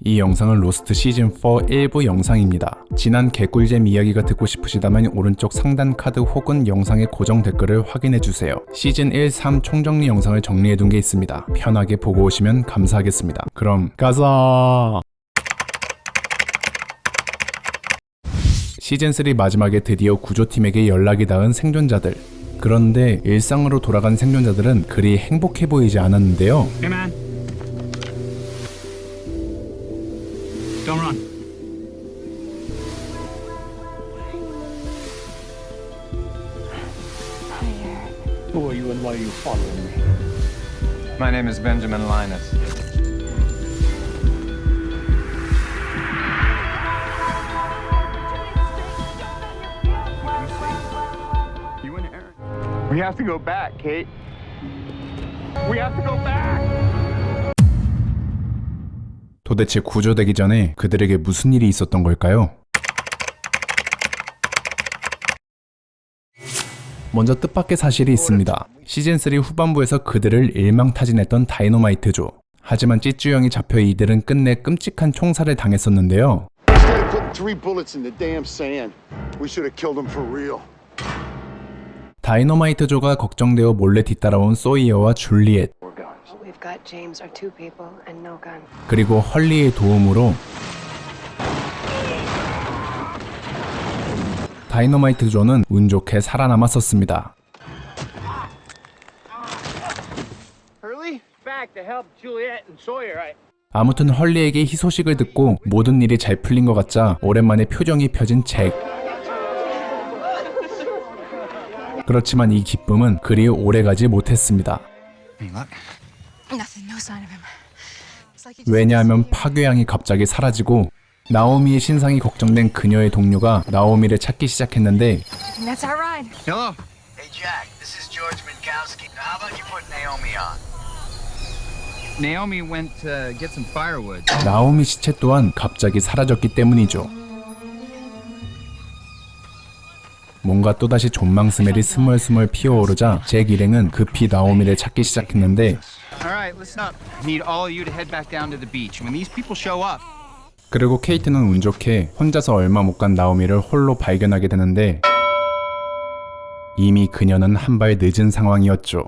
이 영상은 로스트 시즌4 일부 영상입니다. 지난 개꿀잼 이야기가 듣고 싶으시다면 오른쪽 상단 카드 혹은 영상의 고정 댓글을 확인해주세요. 시즌 1, 3 총정리 영상을 정리해둔 게 있습니다. 편하게 보고 오시면 감사하겠습니다. 그럼 가자! 시즌3 마지막에 드디어 구조팀에게 연락이 닿은 생존자들. 그런데 일상으로 돌아간 생존자들은 그리 행복해 보이지 않았는데요. Hey man. Don't run. Who are you and why are you following me? My name is Benjamin Linus. We have to go back, Kate. We have to go back. 도대체 구조되기 전에 그들에게 무슨 일이 있었던 걸까요? 먼저 뜻밖의 사실이 있습니다. 시즌3 후반부에서 그들을 일망타진했던 다이너마이트조. 하지만 찌쭈형이 잡혀 이들은 끝내 끔찍한 총살을 당했었는데요. 다이너마이트조가 걱정되어 몰래 뒤따라온 소이어와 줄리엣, 그리고 헐리의 도움으로 다이너마이트조는 운 좋게 살아남았었습니다. 아무튼 헐리에게 희소식을 듣고 모든 일이 잘 풀린 것 같자 오랜만에 표정이 펴진 잭. 그렇지만 이 기쁨은 그리 오래가지 못했습니다. 왜냐하면 파괴양이 갑자기 사라지고 나오미의 신상이 걱정된 그녀의 동료가 나오미를 찾기 시작했는데 Hello. Hey Jack, this is George Minkowski. How about you put Naomi on? Naomi went to get some firewood. 나오미 시체 또한 갑자기 사라졌기 때문이죠. 뭔가 또다시 존망 스멜이 스멀스멀 피어오르자 잭 일행은 급히 나오미를 찾기 시작했는데 Alright, listen up. Need all of you to head back down to the beach. When these people show up. 그리고 케이트는 운 좋게 혼자서 얼마 못 간 나오미를 홀로 발견하게 되는데 이미 그녀는 한 발 늦은 상황이었죠.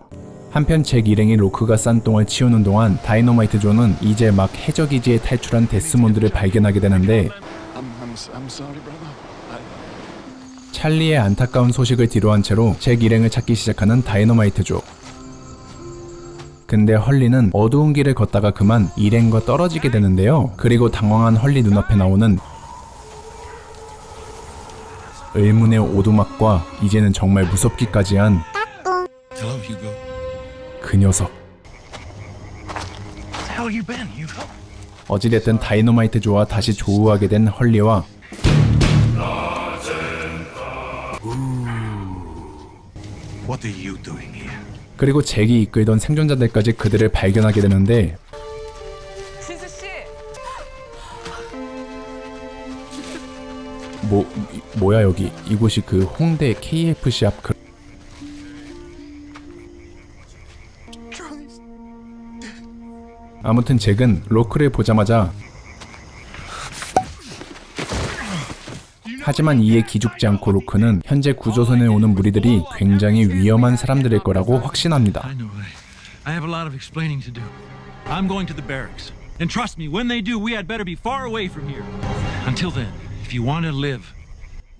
한편 잭 일행이 로크가 싼 똥을 치우는 동안 다이너마이트 조는 이제 막 해적기지에 탈출한 데스몬드를 발견하게 되는데 I'm sorry, brother. 찰리의 안타까운 소식을 뒤로한 채로 잭 일행을 찾기 시작하는 다이너마이트조. 근데 헐리는 어두운 길을 걷다가 그만 일행과 떨어지게 되는데요. 그리고 당황한 헐리 눈앞에 나오는 의문의 오두막과 이제는 정말 무섭기까지 한 그 녀석. 어찌됐든 다이너마이트조와 다시 조우하게 된 헐리와 What are you doing here? 그리고 잭이 이끌던 생존자들까지 그들을 발견하게 되는데 뭐야 여기 이곳이 그 홍대 KFC 앞 아무튼 잭은 로크를 보자마자 하지만 이에 기죽지 않고 로크는 현재 구조선에 오는 무리들이 굉장히 위험한 사람들일 거라고 확신합니다. I have a lot of explaining to do. I'm going to the barracks. And trust me, when they do, we had better be far away from here. Until then, if you want to live.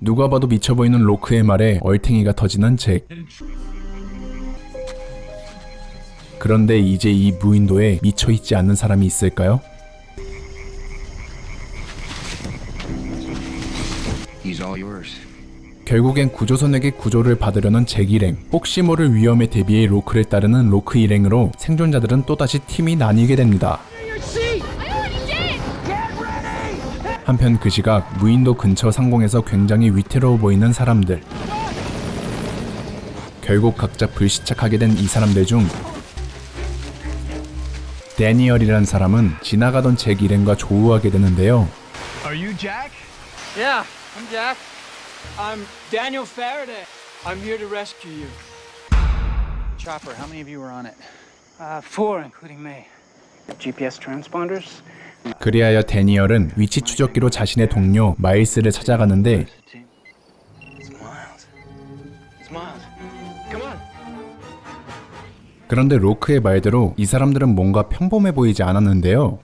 누가 봐도 미쳐 보이는 로크의 말에 얼탱이가 터지는 잭. 그런데 이제 이 무인도에 미쳐 있지 않는 사람이 있을까요? 결국엔 구조선에게 구조를 받으려는 잭 일행. 혹시 모를 위험에 대비해 로크를 따르는 로크 일행으로 생존자들은 또다시 팀이 나뉘게 됩니다. 한편 그 시각 무인도 근처 상공에서 굉장히 위태로워 보이는 사람들. 결국 각자 불시착하게 된 이 사람들 중 데니얼이라는 사람은 지나가던 잭 일행과 조우하게 되는데요. Are you Jack? Yeah, I'm Jack. I'm Daniel Faraday. I'm here to rescue you. Chopper, how many of you were on it? 4, including me. GPS transponders. 그리하여 데니얼은 위치 추적기로 자신의 동료 마일스를 찾아가는데 It's Miles. It's Miles. Come on. 그런데 로크의 말대로 이 사람들은 뭔가 평범해 보이지 않았는데요.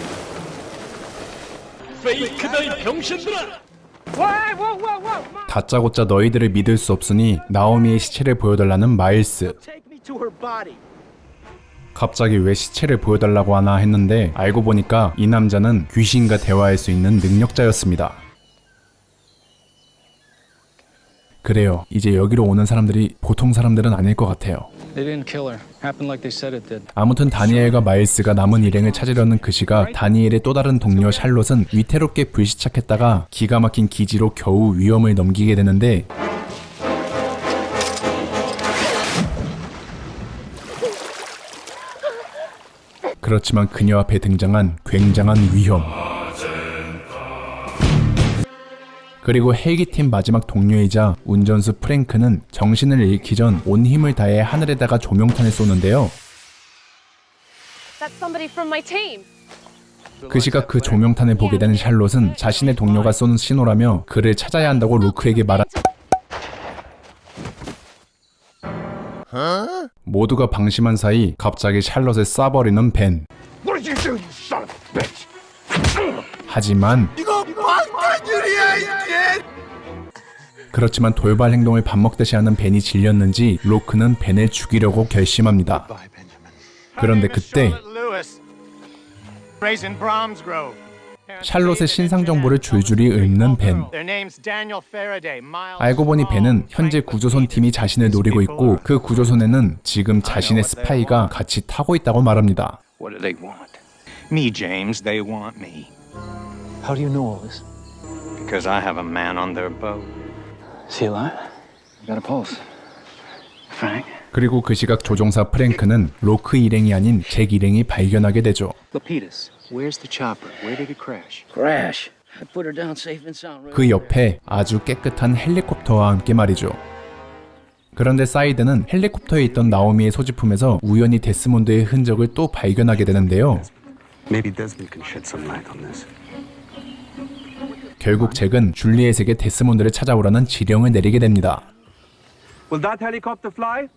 다짜고짜 너희들을 믿을 수 없으니 나오미의 시체를 보여달라는 마일스. Take me to her body. 갑자기 왜 시체를 보여달라고 하나 했는데 알고 보니까 이 남자는 귀신과 대화할 수 있는 능력자였습니다. 그래요. 이제 여기로 오는 사람들이 보통 사람들은 아닐 것 같아요. They didn't kill her. Happened like they said it did. 아무튼 다니엘과 마일스가 남은 일행을 찾으려는 그 시각 다니엘의 또 다른 동료 샬롯은 위태롭게 불시착했다가 기가 막힌 기지로 겨우 위험을 넘기게 되는데 그렇지만 그녀 앞에 등장한 굉장한 위험. 그리고 헬기팀 마지막 동료이자 운전수 프랭크는 정신을 잃기 전 온 힘을 다해 하늘에다가 조명탄을 쏘는데요. That's somebody from my team. 그 시각 그 조명탄을 보게 된 샬롯은 자신의 동료가 쏘는 신호라며 그를 찾아야 한다고 로크에게 모두가 방심한 사이 갑자기 샬롯을 쏴버리는 벤. What did you do, you son of a bitch? 하지만 그렇지만 돌발 행동을 밥 먹듯이 하는 벤이 질렸는지 로크는 벤을 죽이려고 결심합니다. 그런데 그때 Lewis, raised in Bromsgrove. 샬롯의 신상 정보를 줄줄이 읊는 벤. Their name's Daniel Faraday. Miles. 알고 보니 벤은 현재 구조선 팀이 자신을 노리고 있고 그 구조선에는 지금 자신의 스파이가 같이 타고 있다고 말합니다. What do they want? Me, James. They want me How do you know all this? because I have a man on their boat. Is he alive? You got a pulse. Frank? 그리고 그 시각 조종사 프랭크는 로크 일행이 아닌 잭 일행이 발견하게 되죠. Lapidus, where's the chopper? Where did it crash? Crash? I put her down safe and sound. 그 옆에 아주 깨끗한 헬리콥터와 함께 말이죠. 그런데 사이드는 헬리콥터에 있던 나오미의 소지품에서 우연히 데스몬드의 흔적을 또 발견하게 되는데요. Maybe Desmond can shed some light on this. 결국 잭은 줄리엣에게 데스몬드를 찾아오라는 지령을 내리게 됩니다. Will that helicopter fly?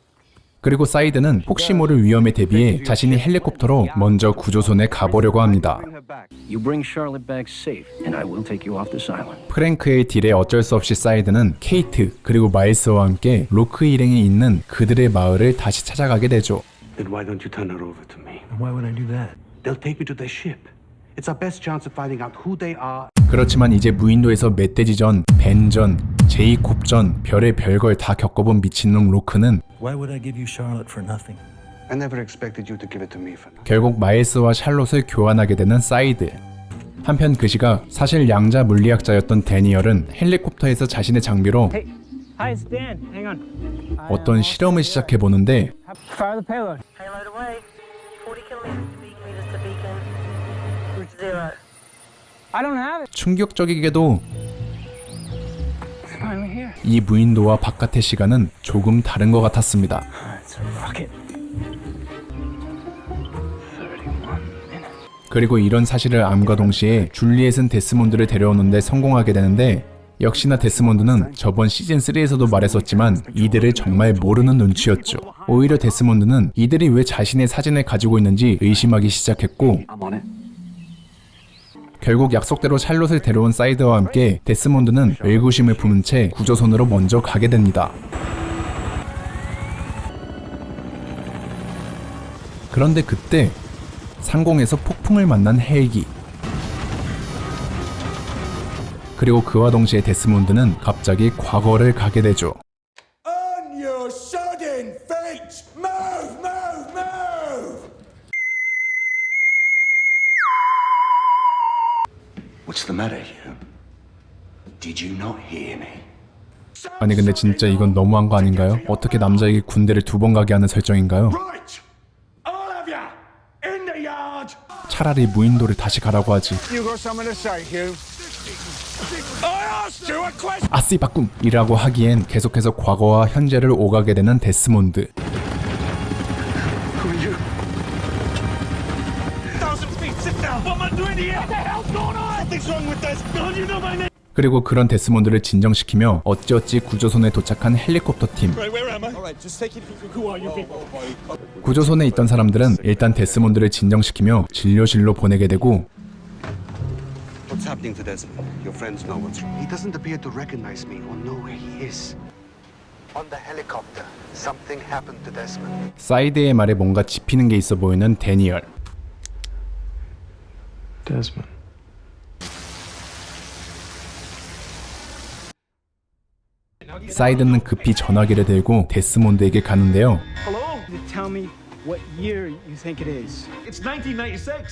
그리고 사이드는 혹시 모를 위험에 대비해 자신이 헬리콥터로 먼저 구조선에 가보려고 합니다. Bring her back. You bring Charlotte back safe, and I will take you off this island. 프랭크의 딜에 어쩔 수 없이 사이드는 케이트 그리고 마일스와 함께 로크 일행이 있는 그들의 마을을 다시 찾아가게 되죠. Then why don't you turn her over to me? Why would I do that? They'll take me to their ship. It's our best chance of finding out who they are. 그렇지만 이제 무인도에서 멧돼지전, 벤전, 제이콥전, 별의 별걸 다 겪어본 미친놈 로크는 Why would I give you Charlotte for nothing? I never expected you to give it to me for now. 결국 마일스와 샬롯을 교환하게 되는 사이드. 한편 그 시각 사실 양자 물리학자였던 데니얼은 헬리콥터에서 자신의 장비로 Hey, hi, it's Dan. Hang on. 어떤 실험을 시작해보는데 Fire the payload. Payload away. 40 kilometers to beacon. Route 0. I don't have it. 충격적이게도 It's finally here. 이 무인도와 바깥의 시간은 조금 다른 것 같았습니다. It's a rocket. 31 minutes. 그리고 이런 사실을 암과 동시에 줄리엣은 데스몬드를 데려오는데 성공하게 되는데 역시나 데스몬드는 저번 시즌3에서도 말했었지만 이들을 정말 모르는 눈치였죠. 오히려 데스몬드는 이들이 왜 자신의 사진을 가지고 있는지 의심하기 시작했고 I'm on it. 결국 약속대로 샬롯을 데려온 사이드와 함께 데스몬드는 의구심을 품은 채 구조선으로 먼저 가게 됩니다. 그런데 그때 상공에서 폭풍을 만난 헬기. 그리고 그와 동시에 데스몬드는 갑자기 과거를 가게 되죠. On your sudden feet! Move, move, move! What's the matter, Hugh? Did you not hear me? 아니 근데 진짜 이건 너무한 거 아닌가요? 어떻게 남자에게 군대를 2번 가게 하는 설정인가요? Right! All of you! In the yard! 차라리 무인도를 다시 가라고 하지. You got something to say, Hugh? I asked you a question! 아쓰이 바꿈이라고 하기엔 계속해서 과거와 현재를 오가게 되는 데스몬드. 1,000 feet. Sit down. What am I doing here? What the hell? Nothing's wrong with Desmond. You know my name. 그리고 그런 데스몬드를 진정시키며 어찌어찌 구조선에 도착한 헬리콥터 팀. Right, where am I? All right, just take it easy. Who are you people? 구조선에 있던 사람들은 일단 데스몬드를 진정시키며 진료실로 보내게 되고 What's happening to Desmond? Your friends know what's wrong. He doesn't appear to recognize me or know where he is. On the helicopter, something happened to Desmond. 사이드의 말에 뭔가 짚히는 게 있어 보이는 데니얼. Desmond. 사이드는 급히 전화기를 들고 데스몬드에게 가는데요. Hello? Tell me what year you think it is. It's 1996.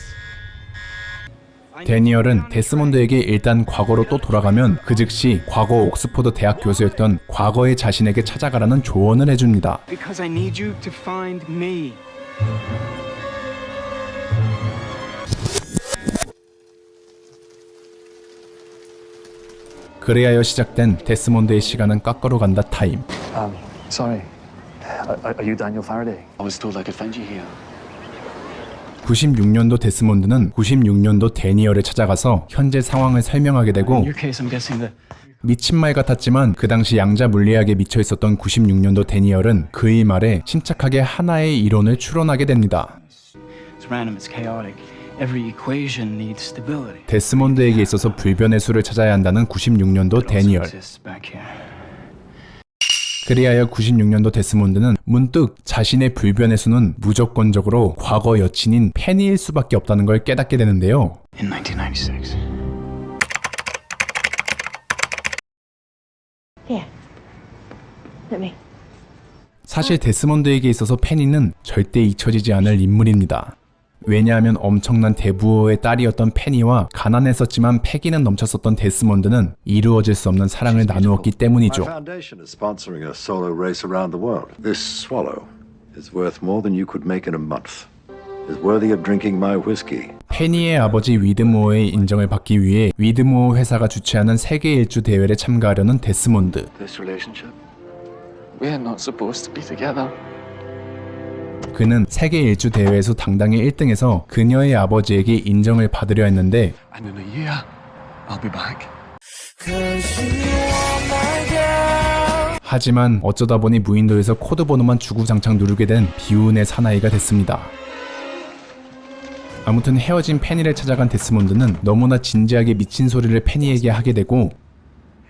데니얼은 데스몬드에게 일단 과거로 또 돌아가면 그 즉시 과거 옥스포드 대학 교수였던 과거의 자신에게 찾아가라는 조언을 해줍니다. Because I need you to find me. 그리하여 시작된 데스몬드의 시간은 깎으러 간다 타임. Sorry. Are you Daniel Faraday? I was told I could find you here. 96년도 데스몬드는 96년도 데니얼을 찾아가서 현재 상황을 설명하게 되고 In your case, I'm guessing that 미친 말 같았지만 그 당시 양자 물리학에 미쳐 있었던 96년도 데니얼은 그의 말에 침착하게 하나의 이론을 추론하게 됩니다. it's random, it's chaotic. Every equation needs stability. 데스몬드에게 있어서 불변의 수를 찾아야 한다는 96년도 데니얼. Exists back here. 그리하여 96년도 데스몬드는 문득 자신의 불변의 수는 무조건적으로 과거 여친인 페니일 수밖에 없다는 걸 깨닫게 되는데요. In 1996. Here. Let me. 사실 데스몬드에게 있어서 페니는 절대 잊혀지지 않을 인물입니다. 왜냐하면 엄청난 대부호의 딸이었던 페니와 가난했었지만 패기는 넘쳤었던 데스몬드는 이루어질 수 없는 사랑을 나누었기 때문이죠. My foundation is sponsoring a solo race around the world. This swallow is worth more than you could make in a month. Is worthy of drinking my whiskey. 페니의 아버지 위드모어의 인정을 받기 위해 위드모어 회사가 주최하는 세계 일주 대회에 참가하려는 데스몬드. This relationship? We're not supposed to be together. 그는 세계 일주 대회에서 당당히 1등해서 그녀의 아버지에게 인정을 받으려 했는데 And in a year, I'll be back. 하지만 어쩌다 보니 무인도에서 코드 번호만 주구장창 누르게 된 비운의 사나이가 됐습니다. 아무튼 헤어진 페니를 찾아간 데스몬드는 너무나 진지하게 미친 소리를 페니에게 하게 되고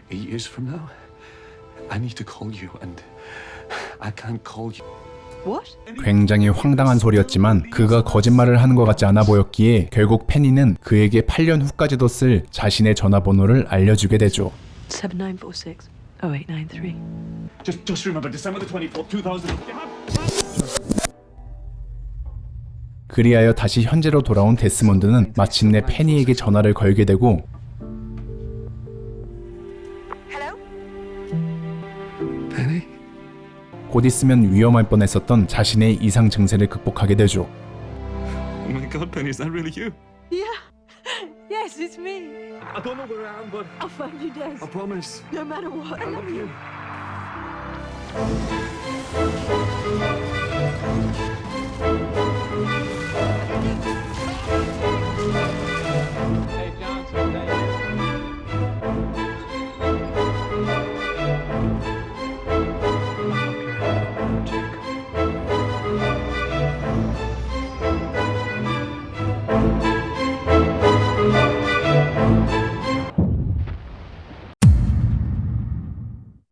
8 years from now, I need to call you and I can't call you. What? 굉장히 황당한 소리였지만 그가 거짓말을 하는 것 같지 않아 보였기에 결국 페니는 그에게 8년 후까지도 쓸 자신의 전화번호를 알려주게 되죠. 7946 0893. Just remember December the 24th, 2000. 그리하여 다시 현재로 돌아온 데스몬드는 마침내 페니에게 전화를 걸게 되고 Hello? Penny? 곧 있으면 위험할 뻔했었던 자신의 이상 증세를 극복하게 되죠. Oh my God, Penny, is that really you? Yeah. Yes, it's me. I don't know where I am, but I'll find you, Des. I promise. No matter what. I love you.